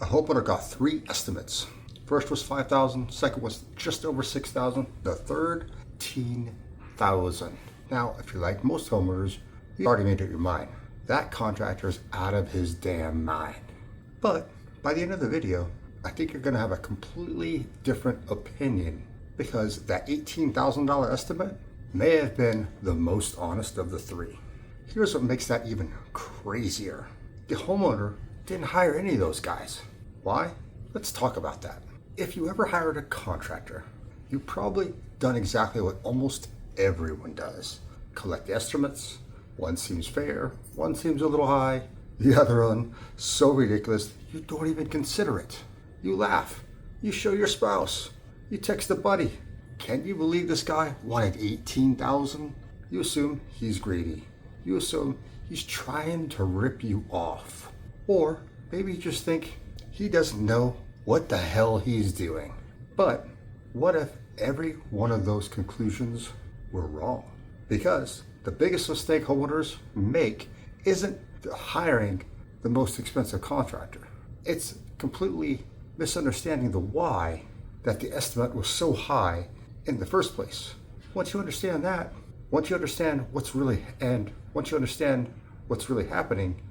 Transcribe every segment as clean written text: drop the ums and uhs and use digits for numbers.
A homeowner got 3 estimates. First was $5,000, second was just over $6,000, the third, $10,000. Now, if you're like most homeowners, you already made up your mind. That contractor's out of his damn mind. But by the end of the video, I think you're gonna have a completely different opinion because that $18,000 estimate may have been the most honest of the 3. Here's what makes that even crazier. The homeowner didn't hire any of those guys. Why? Let's talk about that. If you ever hired a contractor, you've probably done exactly what almost everyone does. Collect estimates. One seems fair, one seems a little high, the other one so ridiculous you don't even consider it. You laugh, you show your spouse, you text a buddy. Can you believe this guy wanted $18,000? You assume he's greedy. You assume he's trying to rip you off. Or maybe you just think he doesn't know what the hell he's doing. But what if every one of those conclusions were wrong? Because the biggest mistake homeowners make isn't hiring the most expensive contractor. It's completely misunderstanding the why that the estimate was so high in the first place. Once you understand that, once you understand what's really happening,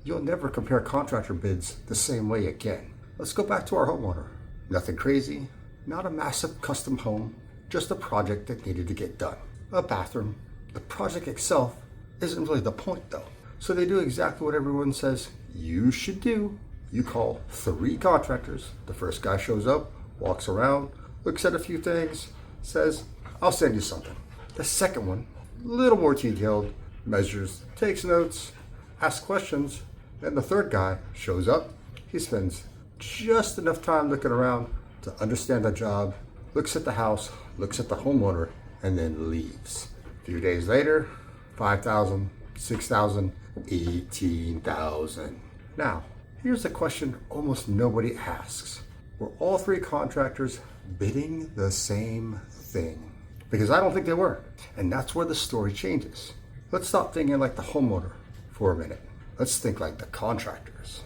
you'll never compare contractor bids the same way again. Let's go back to our homeowner. Nothing crazy, not a massive custom home, just a project that needed to get done. A bathroom. The project itself isn't really the point though. So they do exactly what everyone says you should do. You call 3 contractors. The first guy shows up, walks around, looks at a few things, says, I'll send you something. The second one, a little more detailed, measures, takes notes, asks questions. And the third guy shows up. He spends just enough time looking around to understand the job, looks at the house, looks at the homeowner, and then leaves. A few days later, $5,000, $6,000, $18,000. Now, here's a question almost nobody asks. Were all 3 contractors bidding the same thing? Because I don't think they were. And that's where the story changes. Let's stop thinking like the homeowner for a minute. Let's think like the contractors.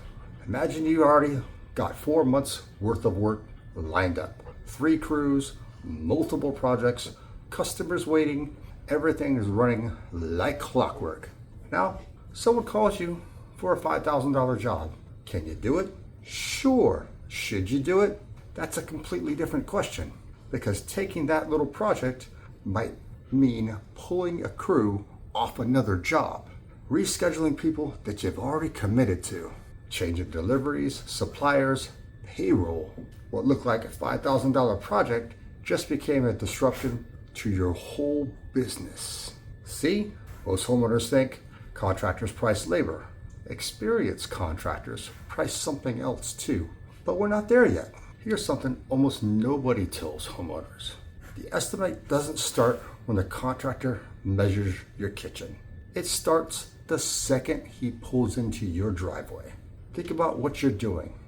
Imagine you already got 4 months worth of work lined up. 3 crews, multiple projects, customers waiting, everything is running like clockwork. Now, someone calls you for a $5,000 job. Can you do it? Sure. Should you do it? That's a completely different question, because taking that little project might mean pulling a crew off another job, rescheduling people that you've already committed to, changing deliveries, suppliers, payroll. What looked like a $5,000 project just became a disruption to your whole business. See, most homeowners think contractors price labor. Experienced contractors price something else too. But we're not there yet. Here's something almost nobody tells homeowners. The estimate doesn't start when the contractor measures your kitchen. It starts the second he pulls into your driveway. Think about what you're doing.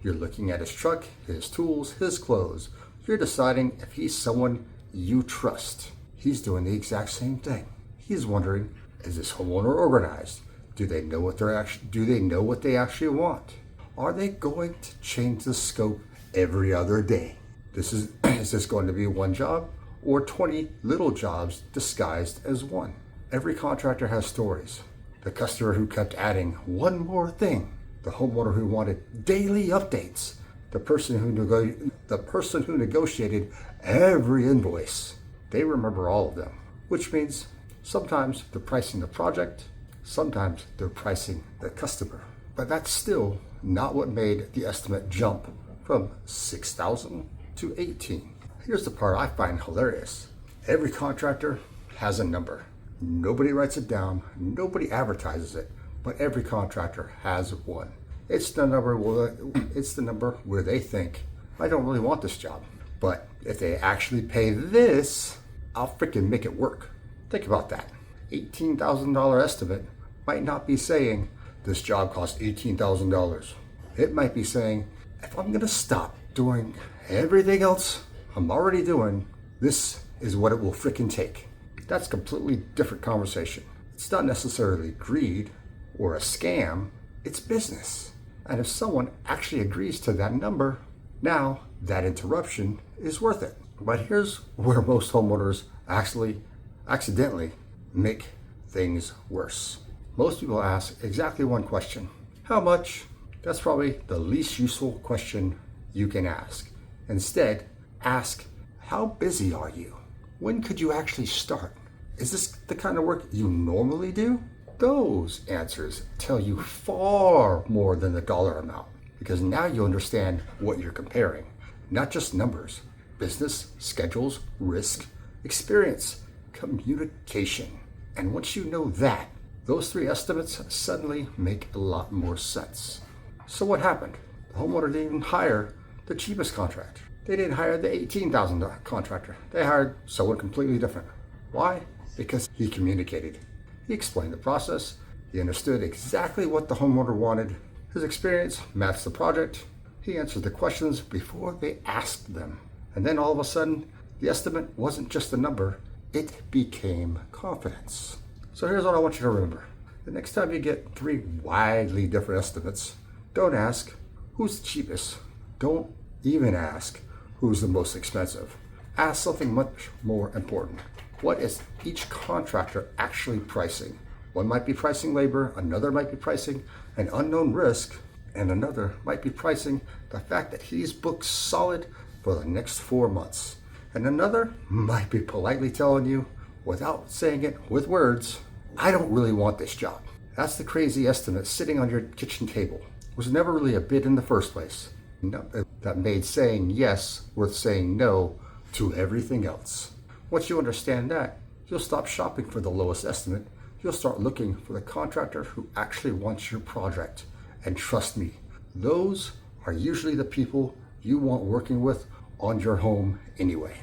You're looking at his truck, his tools, his clothes. You're deciding if he's someone you trust. He's doing the exact same thing. He's wondering, is this homeowner organized? Do they know what they actually want? Are they going to change the scope every other day? Is this going to be one job or 20 little jobs disguised as one? Every contractor has stories. The customer who kept adding one more thing, the homeowner who wanted daily updates, the person who negotiated every invoice. They remember all of them, which means sometimes they're pricing the project, sometimes they're pricing the customer. But that's still not what made the estimate jump from $6,000 to $18,000. Here's the part I find hilarious. Every contractor has a number. Nobody writes it down, nobody advertises it, but every contractor has one. It's the number where they think, I don't really want this job, but if they actually pay this, I'll freaking make it work. Think about that. $18,000 estimate might not be saying, this job costs $18,000. It might be saying, if I'm gonna stop doing everything else I'm already doing, this is what it will freaking take. That's a completely different conversation. It's not necessarily greed or a scam, it's business. And if someone actually agrees to that number, now that interruption is worth it. But here's where most homeowners actually accidentally make things worse. Most people ask exactly one question: how much? That's probably the least useful question you can ask. Instead, ask, how busy are you? When could you actually start? Is this the kind of work you normally do? Those answers tell you far more than the dollar amount, because now you understand what you're comparing. Not just numbers: business, schedules, risk, experience, communication. And once you know that, those three estimates suddenly make a lot more sense. So what happened? The homeowner didn't even hire the cheapest contractor. They didn't hire the $18,000 contractor. They hired someone completely different. Why? Because he communicated. He explained the process. He understood exactly what the homeowner wanted. His experience matched the project. He answered the questions before they asked them. And then all of a sudden, the estimate wasn't just a number, it became confidence. So here's what I want you to remember. The next time you get three widely different estimates, don't ask who's the cheapest. Don't even ask who's the most expensive. Ask something much more important. What is each contractor actually pricing? One might be pricing labor, another might be pricing an unknown risk, and another might be pricing the fact that he's booked solid for the next 4 months. And another might be politely telling you, without saying it with words, I don't really want this job. That's the crazy estimate sitting on your kitchen table. It was never really a bid in the first place. No, that made saying yes worth saying no to everything else. Once you understand that, you'll stop shopping for the lowest estimate. You'll start looking for the contractor who actually wants your project. And trust me, those are usually the people you want working with on your home anyway.